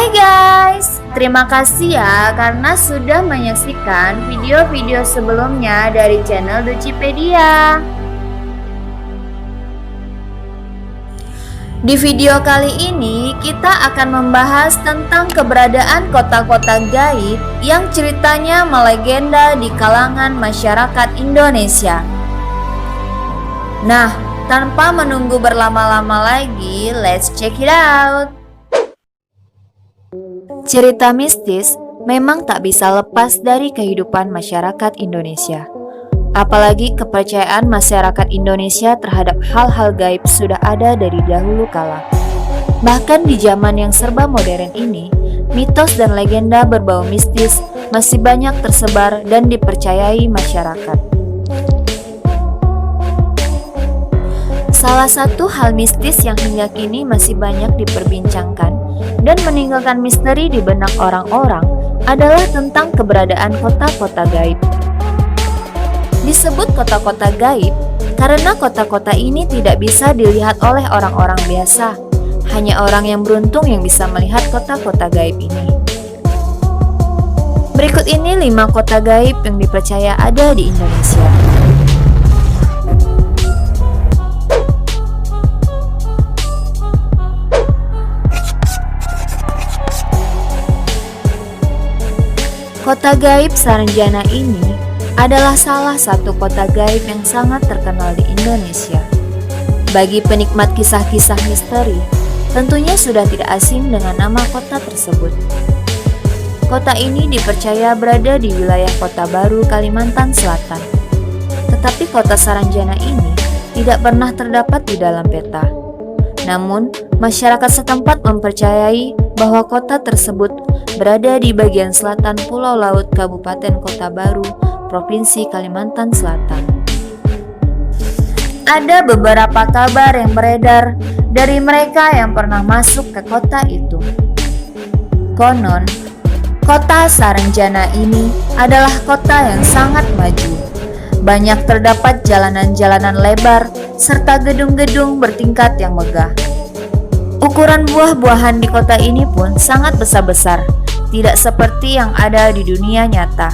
Hai guys, terima kasih ya karena sudah menyaksikan video-video sebelumnya dari channel Ducipedia. Di video kali ini kita akan membahas tentang keberadaan kota-kota gaib yang ceritanya melegenda di kalangan masyarakat Indonesia. Nah, tanpa menunggu berlama-lama lagi, let's check it out. Cerita mistis memang tak bisa lepas dari kehidupan masyarakat Indonesia. Apalagi kepercayaan masyarakat Indonesia terhadap hal-hal gaib sudah ada dari dahulu kala. Bahkan di zaman yang serba modern ini, mitos dan legenda berbau mistis masih banyak tersebar dan dipercayai masyarakat. Salah satu hal mistis yang hingga kini masih banyak diperbincangkan dan meninggalkan misteri di benak orang-orang adalah tentang keberadaan kota-kota gaib. Disebut kota-kota gaib karena kota-kota ini tidak bisa dilihat oleh orang-orang biasa. Hanya orang yang beruntung yang bisa melihat kota-kota gaib ini. Berikut ini 5 kota gaib yang dipercaya ada di Indonesia. Kota gaib Saranjana ini adalah salah satu kota gaib yang sangat terkenal di Indonesia. Bagi penikmat kisah-kisah misteri, tentunya sudah tidak asing dengan nama kota tersebut. Kota ini dipercaya berada di wilayah Kota Baru, Kalimantan Selatan. Tetapi kota Saranjana ini tidak pernah terdapat di dalam peta. Namun, masyarakat setempat mempercayai bahwa kota tersebut berada di bagian selatan Pulau Laut Kabupaten Kota Baru, Provinsi Kalimantan Selatan. Ada beberapa kabar yang beredar dari mereka yang pernah masuk ke kota itu. Konon, kota Saranjana ini adalah kota yang sangat maju. Banyak terdapat jalanan-jalanan lebar serta gedung-gedung bertingkat yang megah. Ukuran buah-buahan di kota ini pun sangat besar-besar, tidak seperti yang ada di dunia nyata.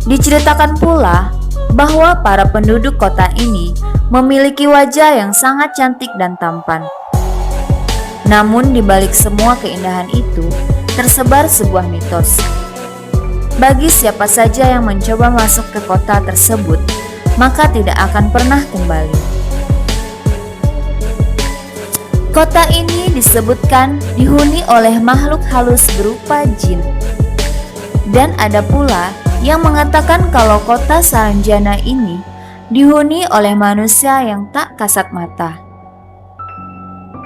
Diceritakan pula bahwa para penduduk kota ini memiliki wajah yang sangat cantik dan tampan. Namun di balik semua keindahan itu, tersebar sebuah mitos. Bagi siapa saja yang mencoba masuk ke kota tersebut, maka tidak akan pernah kembali. Kota ini disebutkan dihuni oleh makhluk halus berupa jin. Dan ada pula yang mengatakan kalau kota Saranjana ini dihuni oleh manusia yang tak kasat mata.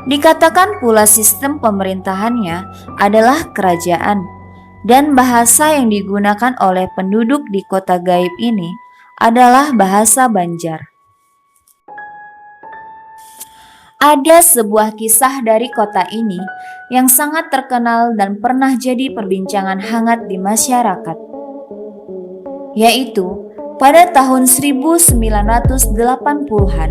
Dikatakan pula sistem pemerintahannya adalah kerajaan, dan bahasa yang digunakan oleh penduduk di kota gaib ini adalah bahasa Banjar. Ada sebuah kisah dari kota ini yang sangat terkenal dan pernah jadi perbincangan hangat di masyarakat. Yaitu, pada tahun 1980-an,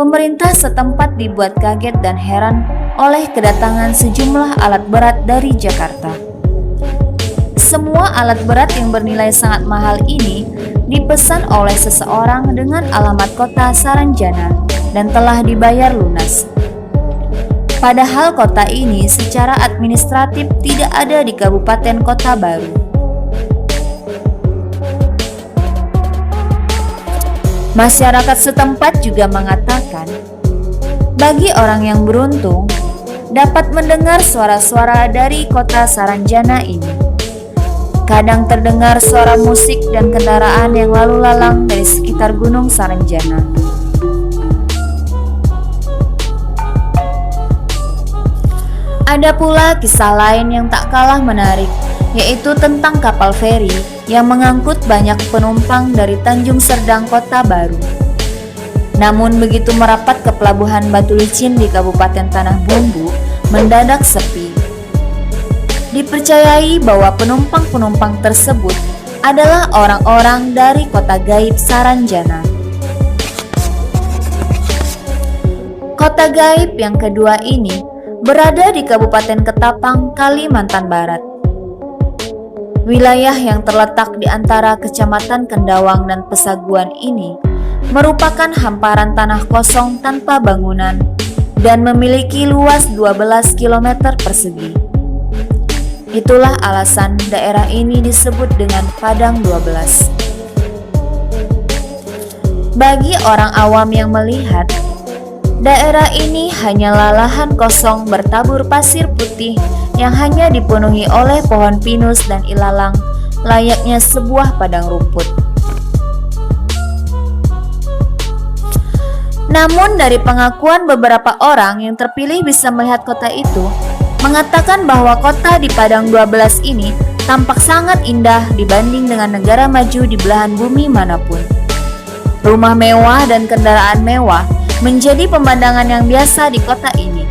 pemerintah setempat dibuat kaget dan heran oleh kedatangan sejumlah alat berat dari Jakarta. Semua alat berat yang bernilai sangat mahal ini dipesan oleh seseorang dengan alamat kota Saranjana dan telah dibayar lunas. Padahal kota ini secara administratif tidak ada di Kabupaten Kota Baru. Masyarakat setempat juga mengatakan, bagi orang yang beruntung dapat mendengar suara-suara dari kota Saranjana ini. Kadang terdengar suara musik dan kendaraan yang lalu lalang dari sekitar Gunung Saranjana. Ada pula kisah lain yang tak kalah menarik, yaitu tentang kapal feri yang mengangkut banyak penumpang dari Tanjung Serdang, Kota Baru. Namun begitu merapat ke pelabuhan Batu Licin di Kabupaten Tanah Bumbu, mendadak sepi. Dipercayai bahwa penumpang-penumpang tersebut adalah orang-orang dari kota gaib Saranjana. Kota gaib yang kedua ini berada di Kabupaten Ketapang, Kalimantan Barat. Wilayah yang terletak di antara Kecamatan Kendawang dan Pesaguan ini merupakan hamparan tanah kosong tanpa bangunan dan memiliki luas 12 km persegi. Itulah alasan daerah ini disebut dengan Padang 12. Bagi orang awam yang melihat, daerah ini hanyalah lahan kosong bertabur pasir putih yang hanya dipenuhi oleh pohon pinus dan ilalang, layaknya sebuah padang rumput. Namun dari pengakuan beberapa orang yang terpilih bisa melihat kota itu, mengatakan bahwa kota di Padang 12 ini tampak sangat indah dibanding dengan negara maju di belahan bumi manapun. Rumah mewah dan kendaraan mewah menjadi pemandangan yang biasa di kota ini.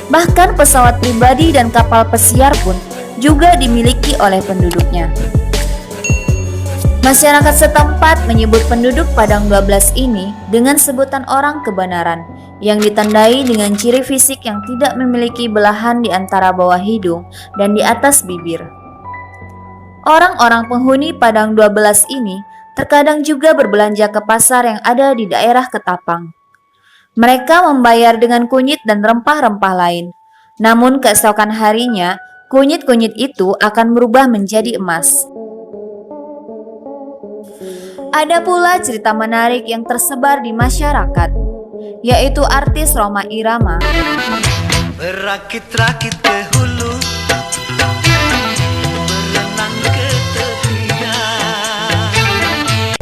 Bahkan pesawat pribadi dan kapal pesiar pun juga dimiliki oleh penduduknya. Masyarakat setempat menyebut penduduk Padang 12 ini dengan sebutan orang kebenaran yang ditandai dengan ciri fisik yang tidak memiliki belahan di antara bawah hidung dan di atas bibir. Orang-orang penghuni Padang 12 ini terkadang juga berbelanja ke pasar yang ada di daerah Ketapang. Mereka membayar dengan kunyit dan rempah-rempah lain. Namun keesokan harinya, kunyit-kunyit itu akan berubah menjadi emas. Ada pula cerita menarik yang tersebar di masyarakat, yaitu artis Rhoma Irama berakit-rakit ke hulu, berenang ke tepian,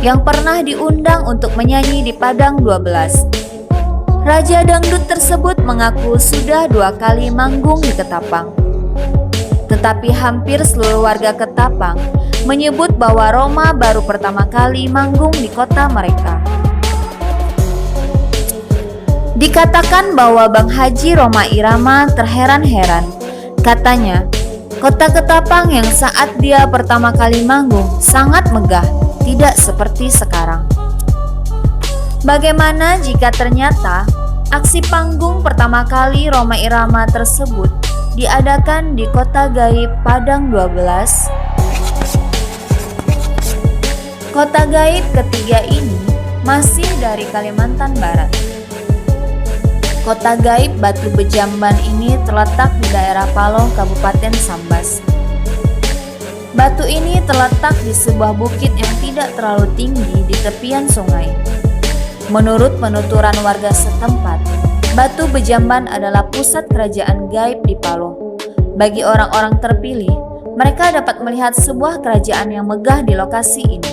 yang pernah diundang untuk menyanyi di Padang 12. Raja dangdut tersebut mengaku sudah 2 kali manggung di Ketapang. Tetapi hampir seluruh warga Ketapang menyebut bahwa Rhoma baru pertama kali manggung di kota mereka. Dikatakan bahwa Bang Haji Rhoma Irama terheran-heran. Katanya, kota Ketapang yang saat dia pertama kali manggung sangat megah, tidak seperti sekarang. Bagaimana jika ternyata aksi panggung pertama kali Rhoma Irama tersebut diadakan di kota gaib Padang 12? Kota gaib ketiga ini masih dari Kalimantan Barat. Kota gaib Batu Bejamban ini terletak di daerah Paloh, Kabupaten Sambas. Batu ini terletak di sebuah bukit yang tidak terlalu tinggi di tepian sungai. Menurut penuturan warga setempat, Batu Bejamban adalah pusat kerajaan gaib di Paloh. Bagi orang-orang terpilih, mereka dapat melihat sebuah kerajaan yang megah di lokasi ini.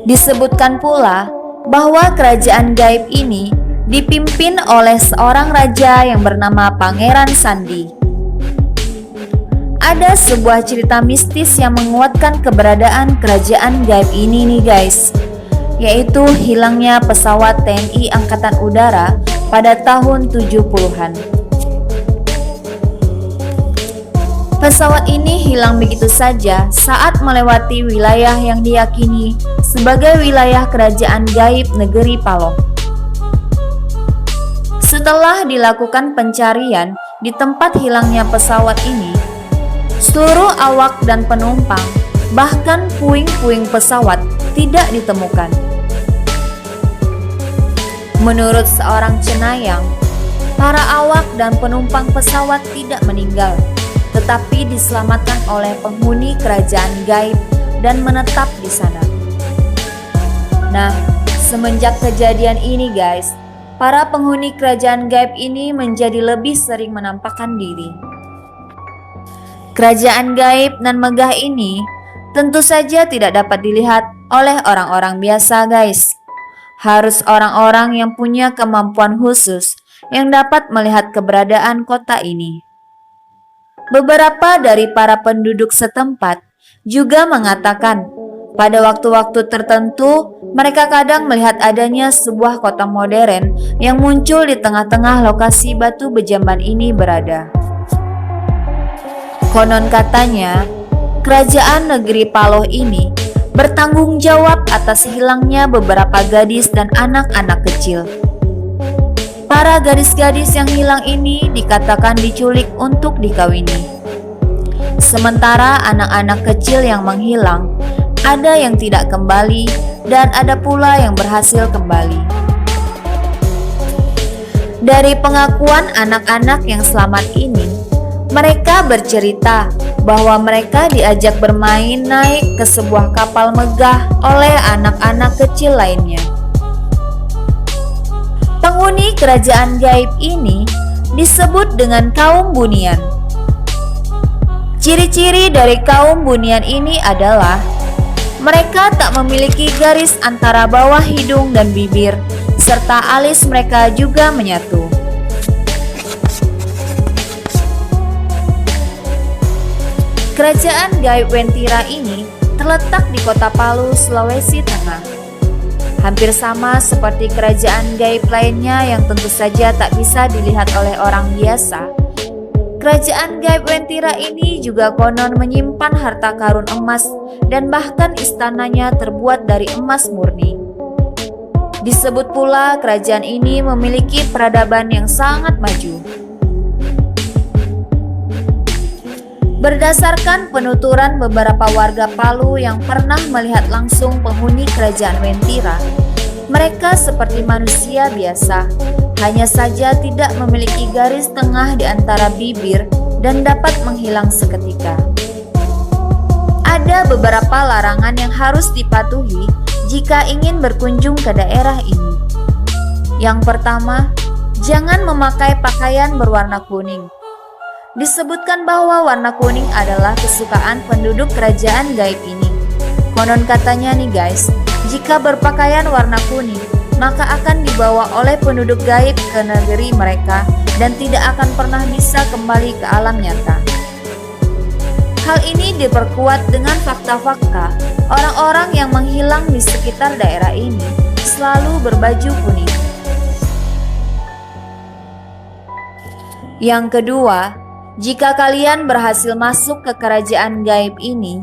Disebutkan pula bahwa kerajaan gaib ini dipimpin oleh seorang raja yang bernama Pangeran Sandi. Ada sebuah cerita mistis yang menguatkan keberadaan kerajaan gaib ini nih guys, yaitu hilangnya pesawat TNI Angkatan Udara pada tahun 70-an. Pesawat ini hilang begitu saja saat melewati wilayah yang diyakini sebagai wilayah kerajaan gaib negeri Paloh. Setelah dilakukan pencarian di tempat hilangnya pesawat ini, seluruh awak dan penumpang, bahkan puing-puing pesawat tidak ditemukan. Menurut seorang cenayang, para awak dan penumpang pesawat tidak meninggal, tetapi diselamatkan oleh penghuni kerajaan gaib dan menetap di sana. Nah, semenjak kejadian ini guys, para penghuni kerajaan gaib ini menjadi lebih sering menampakkan diri. Kerajaan gaib dan megah ini tentu saja tidak dapat dilihat oleh orang-orang biasa guys. Harus orang-orang yang punya kemampuan khusus yang dapat melihat keberadaan kota ini. Beberapa dari para penduduk setempat juga mengatakan pada waktu-waktu tertentu mereka kadang melihat adanya sebuah kota modern yang muncul di tengah-tengah lokasi Batu Bejamban ini berada. Konon katanya, kerajaan negeri Paloh ini bertanggung jawab atas hilangnya beberapa gadis dan anak-anak kecil. Para gadis-gadis yang hilang ini dikatakan diculik untuk dikawini. Sementara anak-anak kecil yang menghilang, ada yang tidak kembali dan ada pula yang berhasil kembali. Dari pengakuan anak-anak yang selamat ini, mereka bercerita bahwa mereka diajak bermain naik ke sebuah kapal megah oleh anak-anak kecil lainnya. Penghuni kerajaan gaib ini disebut dengan kaum Bunian. Ciri-ciri dari kaum Bunian ini adalah mereka tak memiliki garis antara bawah hidung dan bibir, serta alis mereka juga menyatu. Kerajaan gaib Wentira ini terletak di kota Palu, Sulawesi Tengah. Hampir sama seperti kerajaan gaib lainnya yang tentu saja tak bisa dilihat oleh orang biasa. Kerajaan gaib Wentira ini juga konon menyimpan harta karun emas dan bahkan istananya terbuat dari emas murni. Disebut pula kerajaan ini memiliki peradaban yang sangat maju. Berdasarkan penuturan beberapa warga Palu yang pernah melihat langsung penghuni kerajaan Wentira, mereka seperti manusia biasa, hanya saja tidak memiliki garis tengah di antara bibir dan dapat menghilang seketika. Ada beberapa larangan yang harus dipatuhi jika ingin berkunjung ke daerah ini. Yang pertama, jangan memakai pakaian berwarna kuning. Disebutkan bahwa warna kuning adalah kesukaan penduduk kerajaan gaib ini. Konon katanya nih guys, jika berpakaian warna kuning, maka akan dibawa oleh penduduk gaib ke negeri mereka dan tidak akan pernah bisa kembali ke alam nyata. Hal ini diperkuat dengan fakta-fakta orang-orang yang menghilang di sekitar daerah ini selalu berbaju kuning. Yang kedua, jika kalian berhasil masuk ke kerajaan gaib ini,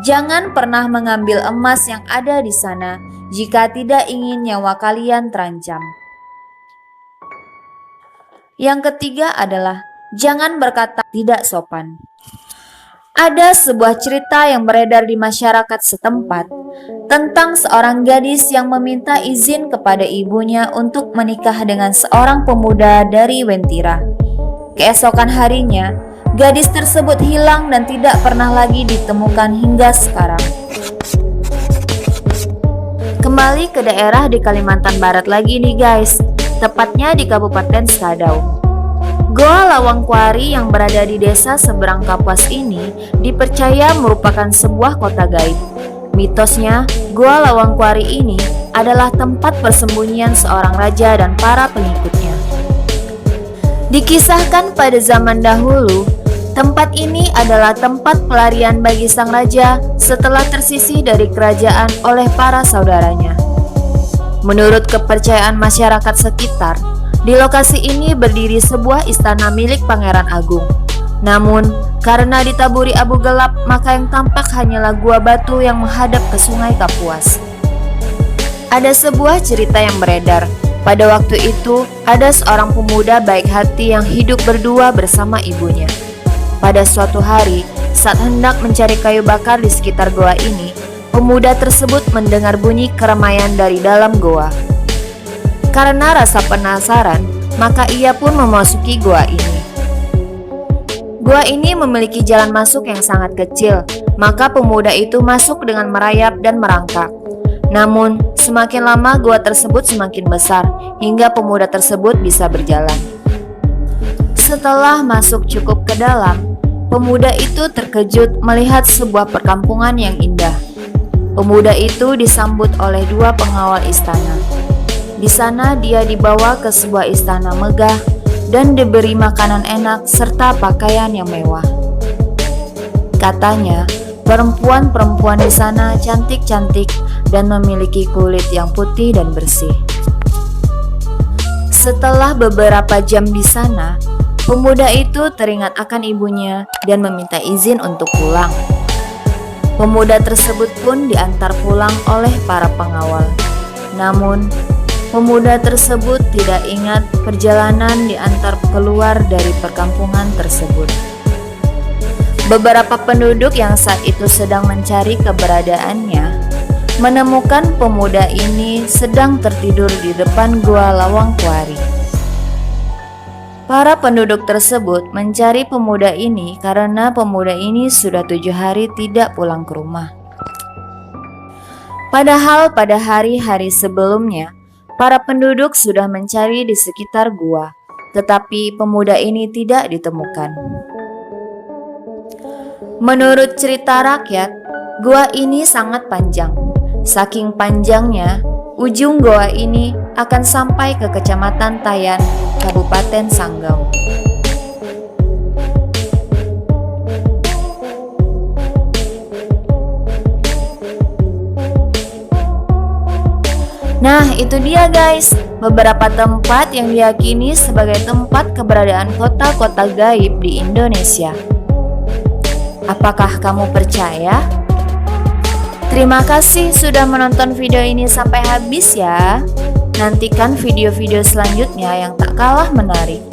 jangan pernah mengambil emas yang ada di sana jika tidak ingin nyawa kalian terancam. Yang ketiga adalah jangan berkata tidak sopan. Ada sebuah cerita yang beredar di masyarakat setempat tentang seorang gadis yang meminta izin kepada ibunya untuk menikah dengan seorang pemuda dari Wentira. Keesokan harinya, gadis tersebut hilang dan tidak pernah lagi ditemukan hingga sekarang. Kembali ke daerah di Kalimantan Barat lagi nih guys, tepatnya di Kabupaten Skadau. Goa Lawangkwari yang berada di desa seberang Kapuas ini dipercaya merupakan sebuah kota gaib. Mitosnya, Goa Lawangkwari ini adalah tempat persembunyian seorang raja dan para pengikutnya. Dikisahkan pada zaman dahulu, tempat ini adalah tempat pelarian bagi sang raja setelah tersisih dari kerajaan oleh para saudaranya. Menurut kepercayaan masyarakat sekitar, di lokasi ini berdiri sebuah istana milik Pangeran Agung. Namun, karena ditaburi abu gelap, maka yang tampak hanyalah gua batu yang menghadap ke Sungai Kapuas. Ada sebuah cerita yang beredar. Pada waktu itu, ada seorang pemuda baik hati yang hidup berdua bersama ibunya. Pada suatu hari, saat hendak mencari kayu bakar di sekitar goa ini, pemuda tersebut mendengar bunyi keramaian dari dalam goa. Karena rasa penasaran, maka ia pun memasuki goa ini. Goa ini memiliki jalan masuk yang sangat kecil, maka pemuda itu masuk dengan merayap dan merangkak. Namun, semakin lama gua tersebut semakin besar, hingga pemuda tersebut bisa berjalan. Setelah masuk cukup ke dalam, pemuda itu terkejut melihat sebuah perkampungan yang indah. Pemuda itu disambut oleh dua pengawal istana. Di sana dia dibawa ke sebuah istana megah dan diberi makanan enak serta pakaian yang mewah. Katanya, perempuan-perempuan di sana cantik-cantik dan memiliki kulit yang putih dan bersih. Setelah beberapa jam di sana, pemuda itu teringat akan ibunya dan meminta izin untuk pulang. Pemuda tersebut pun diantar pulang oleh para pengawal. Namun, Pemuda tersebut tidak ingat perjalanan diantar keluar dari perkampungan tersebut. Beberapa penduduk yang saat itu sedang mencari keberadaannya menemukan pemuda ini sedang tertidur di depan gua Lawang Kuari. Para penduduk tersebut mencari pemuda ini karena pemuda ini sudah 7 hari tidak pulang ke rumah. Padahal pada hari-hari sebelumnya, para penduduk sudah mencari di sekitar gua, tetapi pemuda ini tidak ditemukan. Menurut cerita rakyat, gua ini sangat panjang. Saking panjangnya, ujung gua ini akan sampai ke Kecamatan Tayan, Kabupaten Sanggau. Nah, itu dia guys, beberapa tempat yang diyakini sebagai tempat keberadaan kota-kota gaib di Indonesia. Apakah kamu percaya? Terima kasih sudah menonton video ini sampai habis ya. Nantikan video-video selanjutnya yang tak kalah menarik.